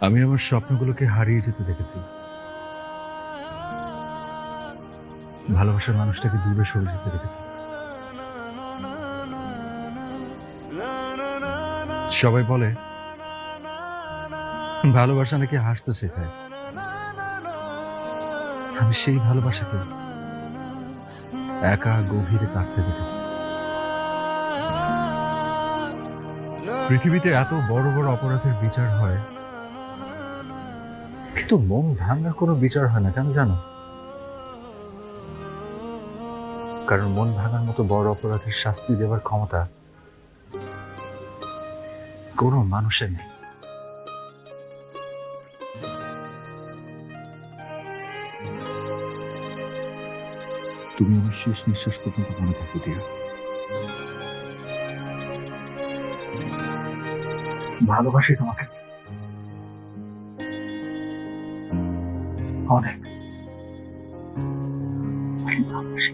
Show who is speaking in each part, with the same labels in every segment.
Speaker 1: আমি আমার স্বপ্নগুলোকে হারিয়ে যেতে দেখেছি, ভালোবাসার মানুষটাকে দূরে সরে যেতে দেখেছি। সবাই বলে ভালোবাসা নাকি হাসতে শেখায়। আমি সেই ভালোবাসাকে একা গভীরে কাটতে দেখেছি। পৃথিবীতে এত বড় বড় অপরাধের বিচার হয়, কিন্তু মন ভাঙার কোনো বিচার হয় না। কেন জানো? কারণ মন ভাঙার মতো বড় অপরাধের শাস্তি দেওয়ার ক্ষমতা কোনো মানুষের নেই। তুমি আমার শেষ নিঃশ্বাস পর্যন্ত মনে থাকবে দিয়া। ভালোবাসি তোমাকে অনেক, ভালোবাসি।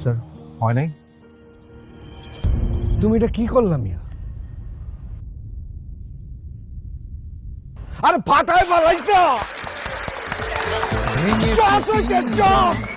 Speaker 1: স্যার, হয় নাই।
Speaker 2: তুমি এটা কি করলাম ইয়া? আরে ফাটায় পালাইছ।